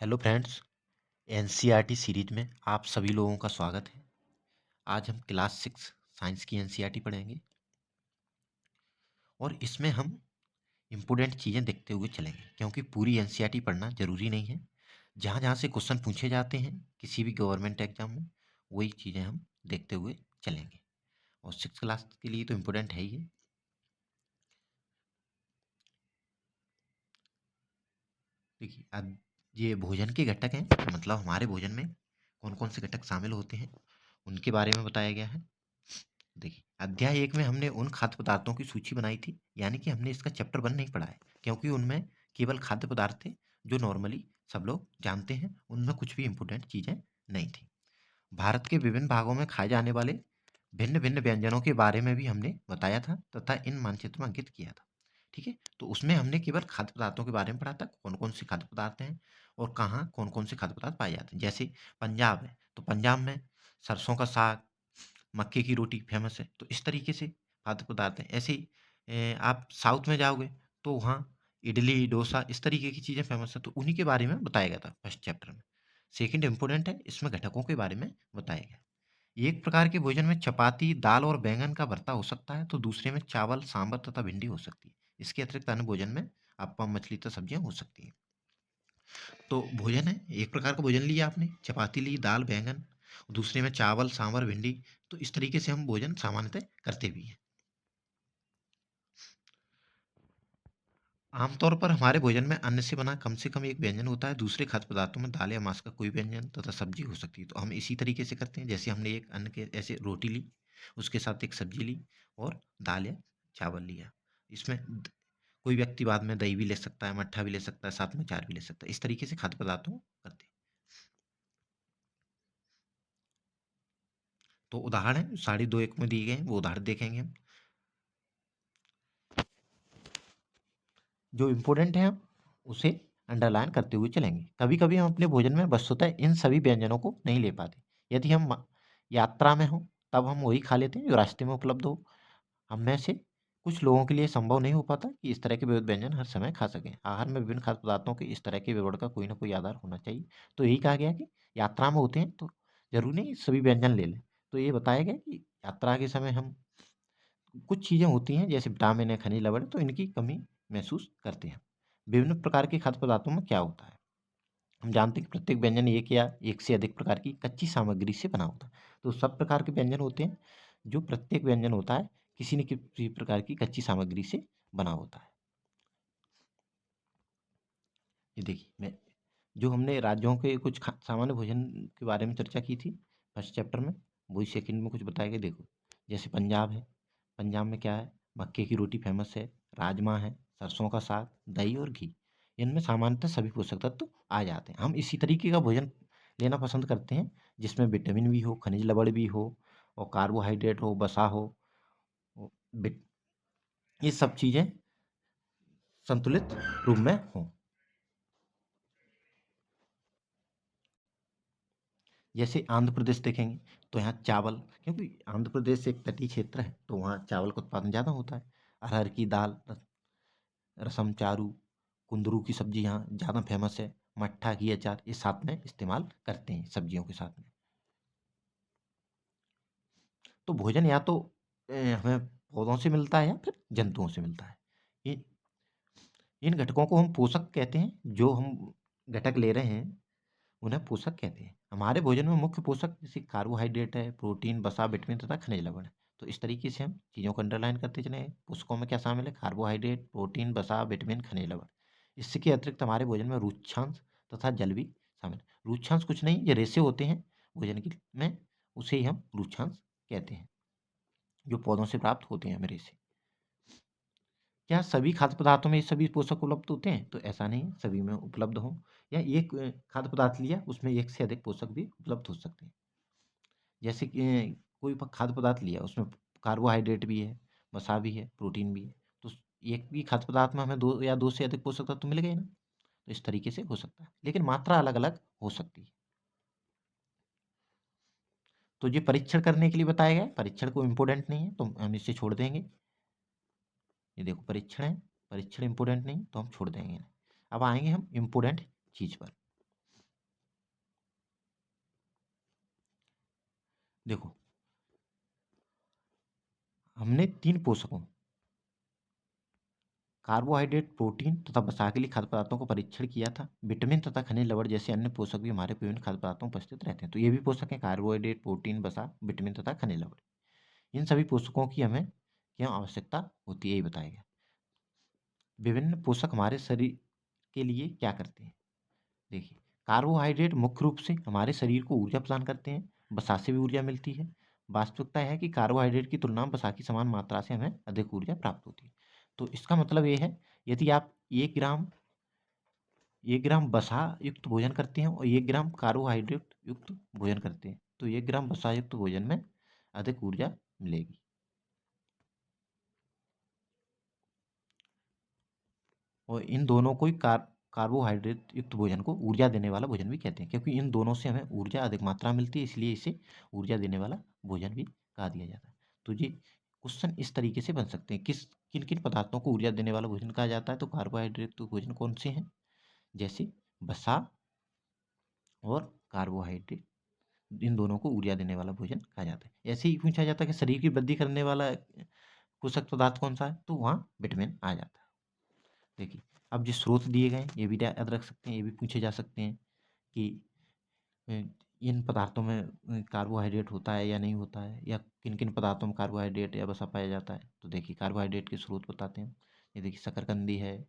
Hello friends. NCERT series में आप सभी लोगों का स्वागत है। आज हम क्लास 6 साइंस की एनसीईआरटी पढ़ेंगे और इसमें हम इम्पोर्टेंट चीज़ें देखते हुए चलेंगे, क्योंकि पूरी एनसीईआरटी पढ़ना ज़रूरी नहीं है। जहाँ जहाँ से क्वेश्चन पूछे जाते हैं किसी भी गवर्नमेंट एग्जाम में, वही चीज़ें हम देखते हुए चलेंगे। और 6 क्लास के लिए तो इम्पोर्टेंट है ही है। देखिए, अब ये भोजन के घटक हैं, मतलब हमारे भोजन में कौन कौन से घटक शामिल होते हैं उनके बारे में बताया गया है। देखिए, अध्याय 1 में हमने उन खाद्य पदार्थों की सूची बनाई थी, यानी कि हमने इसका चैप्टर 1 नहीं पढ़ा है, क्योंकि उनमें केवल खाद्य पदार्थ थे जो नॉर्मली सब लोग जानते हैं, उनमें कुछ भी इम्पोर्टेंट चीज़ें नहीं थी। भारत के विभिन्न भागों में खाए जाने वाले भिन्न भिन्न व्यंजनों के बारे में भी हमने बताया था तथा इन मानचित्र में अंकित किया था। ठीक है, तो उसमें हमने केवल खाद्य पदार्थों के बारे में पढ़ा था, कौन कौन से खाद्य पदार्थ हैं और कहाँ कौन कौन से खाद्य पदार्थ पाए जाते हैं। जैसे पंजाब है, तो पंजाब में सरसों का साग, मक्के की रोटी फेमस है, तो इस तरीके से खाद्य पदार्थ हैं। ऐसे ही आप साउथ में जाओगे तो वहाँ इडली डोसा इस तरीके की चीज़ें फेमस है, तो उन्हीं के बारे में बताया गया था फर्स्ट चैप्टर में। सेकंड इम्पोर्टेंट है, इसमें घटकों के बारे में बताया गया। एक प्रकार के भोजन में चपाती दाल और बैंगन का भरता हो सकता है, तो दूसरे में चावल सांबर तथा भिंडी हो सकती है। इसके अतिरिक्त अन्य भोजन में आपका मछली तथा सब्जियां हो सकती हैं। तो भोजन है, एक प्रकार का भोजन लिया आपने, चपाती ली, दाल बैंगन, दूसरे में चावल सांभर भिंडी, तो इस तरीके से हम भोजन सामान्यतः करते भी हैं। आमतौर पर हमारे भोजन में अन्न से बना कम से कम एक व्यंजन होता है। दूसरे खाद्य पदार्थों में दाल या मांस का कोई व्यंजन तथा सब्जी हो सकती है। तो हम इसी तरीके से करते हैं, जैसे हमने एक अन्न के ऐसे रोटी ली, उसके साथ एक सब्जी ली और दाल या चावल लिया। इसमें कोई व्यक्ति बाद में दही भी ले सकता है, मट्ठा भी ले सकता है, साथ में अचार भी ले सकता है। इस तरीके से खाद्य पदार्थों को करते हैं। तो उदाहरण है साढ़े दो एक में दिए गए हैं, वो उदाहरण देखेंगे हम। जो इम्पोर्टेंट है हम उसे अंडरलाइन करते हुए चलेंगे। कभी कभी हम अपने भोजन में वस्तुतः इन सभी व्यंजनों को नहीं ले पाते। यदि हम यात्रा में हो तब हम वही खा लेते हैं जो रास्ते में उपलब्ध हो। हम में से कुछ लोगों के लिए संभव नहीं हो पाता कि इस तरह के विविध व्यंजन हर समय खा सकें। आहार में विभिन्न खाद्य पदार्थों के इस तरह के विवरण का कोई ना कोई आधार होना चाहिए। तो यही कहा गया कि यात्रा में होते हैं तो जरूरी नहीं सभी व्यंजन ले लें। तो ये बताया गया कि यात्रा के समय हम कुछ चीज़ें होती हैं जैसे विटामिन है, खनिज लवण है, तो इनकी कमी महसूस करते हैं। विभिन्न प्रकार के खाद्य पदार्थों में क्या होता है, हम जानते हैं कि प्रत्येक व्यंजन एक या एक से अधिक प्रकार की कच्ची सामग्री से बना होता है। तो सब प्रकार के व्यंजन होते हैं, जो प्रत्येक व्यंजन होता है किसी न किसी प्रकार की कच्ची सामग्री से बना होता है। ये देखिए, मैं जो हमने राज्यों के कुछ सामान्य भोजन के बारे में चर्चा की थी फर्स्ट चैप्टर में, वही सेकंड में कुछ बताया गया। देखो, जैसे पंजाब है, पंजाब में क्या है, मक्के की रोटी फेमस है, राजमा है, सरसों का साग, दही और घी। इनमें सामान्यतः सभी पोषक तत्व आ जाते हैं। हम इसी तरीके का भोजन लेना पसंद करते हैं जिसमें विटामिन भी हो, खनिज लवण भी हो और कार्बोहाइड्रेट हो, वसा हो, और ये सब चीज़ें संतुलित रूप में हों। जैसे आंध्र प्रदेश देखेंगे तो यहाँ चावल, क्योंकि आंध्र प्रदेश एक तटीय क्षेत्र है तो वहाँ चावल का उत्पादन ज़्यादा होता है। अरहर की दाल, रसम चारू, कुंदरू की सब्जी यहाँ ज़्यादा फेमस है। मट्ठा की अचार ये साथ में इस्तेमाल करते हैं सब्जियों के साथ में। तो भोजन या तो हमें पौधों से मिलता है या फिर जंतुओं से मिलता है। इन इन घटकों को हम पोषक कहते हैं। जो हम घटक ले रहे हैं उन्हें पोषक कहते हैं। हमारे भोजन में मुख्य पोषक जैसे कार्बोहाइड्रेट है, प्रोटीन, वसा, विटामिन तथा खनिज लवण है। तो इस तरीके से हम चीज़ों को अंडरलाइन करते चले। पोषकों में क्या शामिल है, कार्बोहाइड्रेट, प्रोटीन, वसा, विटामिन, खनिज लवण। इसके अतिरिक्त हमारे भोजन में रुक्षांश तथा जल भी शामिल है। रुक्षांश कुछ नहीं, ये रेशे होते हैं भोजन की में, उसे ही हम रुक्षांश कहते हैं, जो पौधों से प्राप्त होते हैं हमें रेशे। क्या सभी खाद्य पदार्थों में ये सभी पोषक उपलब्ध होते हैं, तो ऐसा नहीं, सभी में उपलब्ध हो या एक खाद्य पदार्थ लिया उसमें एक से अधिक पोषक भी उपलब्ध हो सकते हैं। जैसे कि कोई खाद्य पदार्थ लिया उसमें कार्बोहाइड्रेट भी है, वसा भी है, प्रोटीन भी है, तो एक भी खाद्य पदार्थ में हमें दो या दो से अधिक पोषक तत्व मिल गए ना। तो इस तरीके से हो सकता है, लेकिन मात्रा अलग अलग हो सकती है। तो ये परीक्षण करने के लिए बताया गया है, परीक्षण को इम्पोर्टेंट नहीं है तो हम इसे छोड़ देंगे। ये देखो परीक्षण है, परीक्षण इंपॉर्टेंट नहीं तो हम छोड़ देंगे। अब आएंगे हम इम्पोर्टेंट चीज़ पर। देखो, हमने 3 पोषकों कार्बोहाइड्रेट, प्रोटीन तथा वसा के लिए खाद्य पदार्थों का परीक्षण किया था। विटामिन तथा खनिज लवण जैसे अन्य पोषक भी हमारे विभिन्न खाद्य पदार्थों में उपस्थित रहते हैं। तो ये भी पोषक हैं, कार्बोहाइड्रेट, प्रोटीन, वसा, विटामिन तथा खनिज लवण। इन सभी पोषकों की हमें क्या आवश्यकता होती है, यही बताया गया। विभिन्न पोषक हमारे शरीर के लिए क्या करते हैं? देखिए, कार्बोहाइड्रेट मुख्य रूप से हमारे शरीर को ऊर्जा प्रदान करते हैं। वसा से भी ऊर्जा मिलती है। वास्तविकता है कि कार्बोहाइड्रेट की तुलना में वसा की समान मात्रा से हमें अधिक ऊर्जा प्राप्त होती है। तो इसका मतलब ये है, यदि आप 1 ग्राम वसा युक्त भोजन करते हैं और 1 ग्राम कार्बोहाइड्रेट युक्त भोजन करते हैं, तो 1 ग्राम वसा युक्त भोजन में अधिक ऊर्जा मिलेगी। और इन दोनों को ही कार्बोहाइड्रेट युक्त भोजन को ऊर्जा देने वाला भोजन भी कहते हैं, क्योंकि इन दोनों से हमें ऊर्जा अधिक मात्रा में मिलती है, इसलिए इसे ऊर्जा देने वाला भोजन भी कहा दिया जाता है। तो ये क्वेश्चन इस तरीके से बन सकते हैं, किन किन पदार्थों को ऊर्जा देने वाला भोजन कहा जाता है। तो कार्बोहाइड्रेट युक्त भोजन कौन से हैं? जैसे वसा और कार्बोहाइड्रेट, इन दोनों को ऊर्जा देने वाला भोजन कहा जाता है। ऐसे ही पूछा जाता है कि शरीर की वृद्धि करने वाला पोषक पदार्थ कौन सा है, तो वहाँ विटामिन आ जाता है। देखिए, अब जो स्रोत दिए गए हैं ये भी याद रख सकते हैं, ये भी पूछे जा सकते हैं कि अ, इन पदार्थों में कार्बोहाइड्रेट होता है या नहीं होता है, या किन किन पदार्थों में कार्बोहाइड्रेट या वसा पाया जाता है। तो देखिए, कार्बोहाइड्रेट के स्रोत बताते हैं। ये देखिए, शकरकंदी है,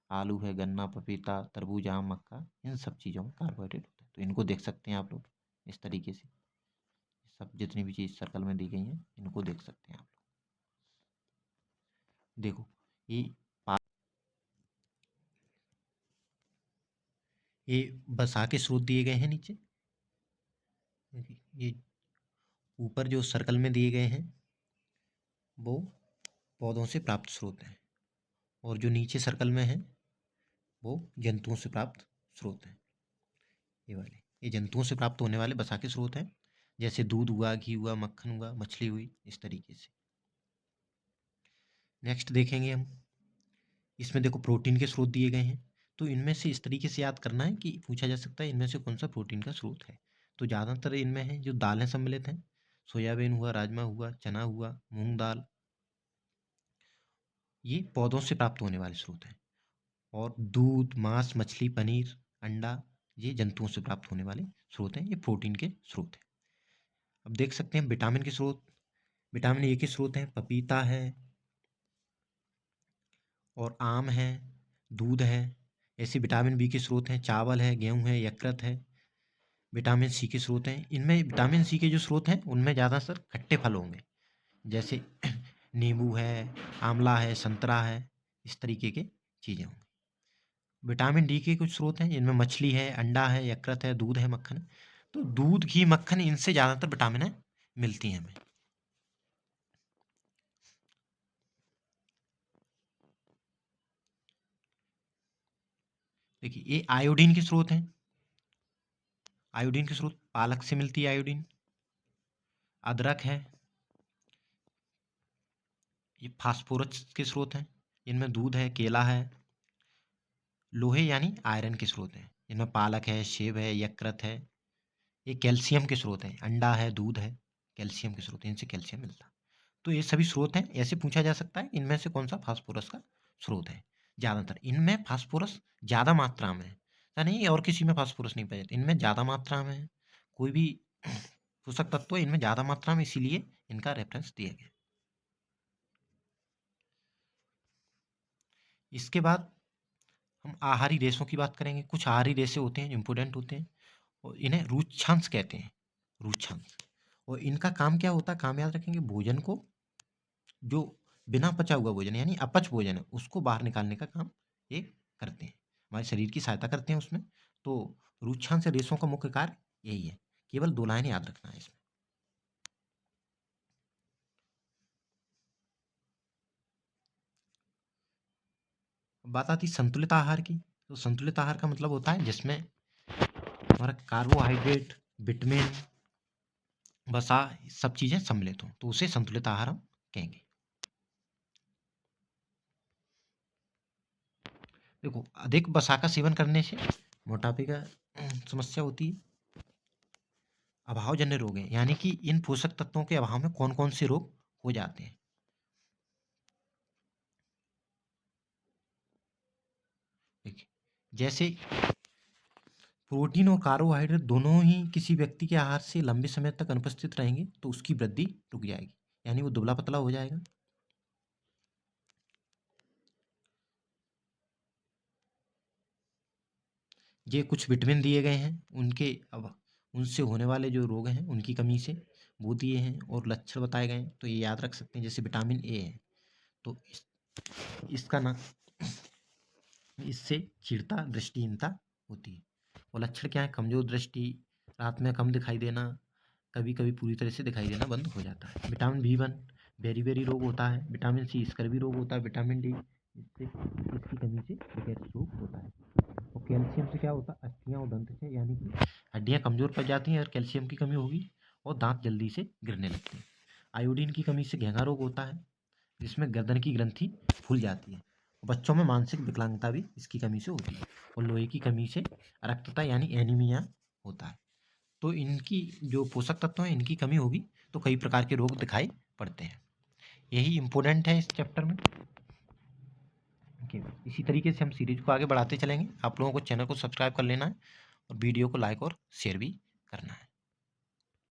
आलू है, गन्ना, पपीता, तरबूज, आम, मक्का, इन सब चीज़ों में कार्बोहाइड्रेट होता है। तो इनको देख सकते हैं आप लोग इस तरीके से। सब जितनी भी चीज़ सर्कल में दी गई हैं इनको देख सकते हैं आप लोग। देखो, ये ये वसा के स्रोत दिए गए हैं नीचे। देखिए, ये ऊपर जो सर्कल में दिए गए हैं वो पौधों से प्राप्त स्रोत हैं, और जो नीचे सर्कल में है वो जंतुओं से प्राप्त स्रोत हैं। ये जंतुओं से प्राप्त होने वाले वसा के स्रोत हैं, जैसे दूध हुआ, घी हुआ, मक्खन हुआ, मछली हुई, इस तरीके से। नेक्स्ट देखेंगे हम, इसमें देखो प्रोटीन के स्रोत दिए गए हैं। तो इनमें से इस तरीके से याद करना है कि पूछा जा सकता है इनमें से कौन सा प्रोटीन का स्रोत है। तो ज़्यादातर इनमें है जो दालें सम्मिलित हैं, सोयाबीन हुआ, राजमा हुआ, चना हुआ, मूंग दाल, ये पौधों से प्राप्त होने वाले स्रोत हैं। और दूध, मांस, मछली, पनीर, अंडा, ये जंतुओं से प्राप्त होने वाले स्रोत हैं, ये प्रोटीन के स्रोत हैं। अब देख सकते हैं विटामिन के स्रोत। विटामिन ए के स्रोत हैं, पपीता है और आम है, दूध है। ऐसे विटामिन बी के स्रोत हैं, चावल है, गेहूँ है, यकृत है। विटामिन सी के स्रोत हैं, इनमें विटामिन सी के जो स्रोत हैं उनमें ज़्यादातर खट्टे फल होंगे, जैसे नींबू है, आंवला है, संतरा है, इस तरीके के चीज़ें होंगी। विटामिन डी के कुछ स्रोत हैं, इनमें मछली है, अंडा है, यकृत है, दूध है, मक्खन है। तो दूध, घी, मक्खन, इनसे ज़्यादातर विटामिन मिलती हैं हमें। देखिए, ये आयोडीन के स्रोत हैं। आयोडीन के स्रोत पालक से मिलती है आयोडीन। अदरक है, ये फास्फोरस के स्रोत हैं। इनमें दूध है, केला है। लोहे यानी आयरन के स्रोत हैं, इनमें पालक है, सेब है, यकृत है। ये कैल्शियम के स्रोत हैं, अंडा है, दूध है, कैल्शियम के स्रोत हैं, इनसे कैल्शियम मिलता है। तो ये सभी स्रोत हैं। ऐसे पूछा जा सकता है इनमें से कौन सा फास्फोरस का स्रोत है। ज़्यादातर इनमें फास्फोरस ज़्यादा मात्रा में है, ऐसा नहीं है और किसी में फास्फोरस नहीं पाया जाता, इनमें ज़्यादा मात्रा में है। कोई भी पोषक तत्व है इनमें ज़्यादा मात्रा में, इसीलिए इनका रेफरेंस दिया गया। इसके बाद हम आहारी रेशों की बात करेंगे। कुछ आहारी रेशे होते हैं जो इम्पोर्टेंट होते हैं, और इन्हें रूक्षांश कहते हैं। रूक्षांश, और इनका काम क्या होता है, काम याद रखेंगे, भोजन को, जो बिना पचा हुआ भोजन यानी अपच भोजन है उसको बाहर निकालने का काम ये करते हैं, हमारे शरीर की सहायता करते हैं उसमें। तो रूक्षांश रेशों का मुख्य कार्य यही है। केवल 2 लाइन याद रखना है इसमें। अब बात आती है संतुलित आहार की। तो संतुलित आहार का मतलब होता है जिसमें हमारा कार्बोहाइड्रेट, विटामिन, वसा, सब चीज़ें सम्मिलित हों, तो उसे संतुलित आहार हम कहेंगे। देखो, अधिक वसा का सेवन करने से मोटापे का समस्या होती है। अभावजन्य रोग हैं, यानी कि इन पोषक तत्वों के अभाव में कौन कौन से रोग हो जाते हैं। देखिए, जैसे प्रोटीन और कार्बोहाइड्रेट दोनों ही किसी व्यक्ति के आहार से लंबे समय तक अनुपस्थित रहेंगे तो उसकी वृद्धि रुक जाएगी, यानी वो दुबला पतला हो जाएगा। ये कुछ विटामिन दिए गए हैं, उनके अब उनसे होने वाले जो रोग हैं उनकी कमी से वो दिए हैं और लक्षण बताए गए हैं, तो ये याद रख सकते हैं। जैसे विटामिन ए है तो इसका ना इससे क्षीणता दृष्टिहीनता होती है। और लक्षण क्या है? कमजोर दृष्टि, रात में कम दिखाई देना, कभी कभी पूरी तरह से दिखाई देना बंद हो जाता है। विटामिन B1 बेरी रोग होता है। विटामिन C स्कर्वी रोग होता है। विटामिन D इससे इसकी कमी से रिकेट्स रोग होता है। और कैल्शियम से क्या होता है? अस्थियां और दंत से, यानी कि हड्डियां कमजोर पड़ जाती हैं और कैल्शियम की कमी होगी और दांत जल्दी से गिरने लगते हैं। आयोडीन की कमी से घेंघा रोग होता है, जिसमें गर्दन की ग्रंथि फूल जाती है। बच्चों में मानसिक विकलांगता भी इसकी कमी से होती है। और लोहे की कमी से रक्तता यानी एनीमिया होता है। तो इनकी जो पोषक तत्व हैं इनकी कमी होगी तो कई प्रकार के रोग दिखाई पड़ते हैं। यही इम्पोर्टेंट है इस चैप्टर में। ओके, इसी तरीके से हम सीरीज को आगे बढ़ाते चलेंगे। आप लोगों को चैनल को सब्सक्राइब कर लेना है और वीडियो को लाइक और शेयर भी करना है।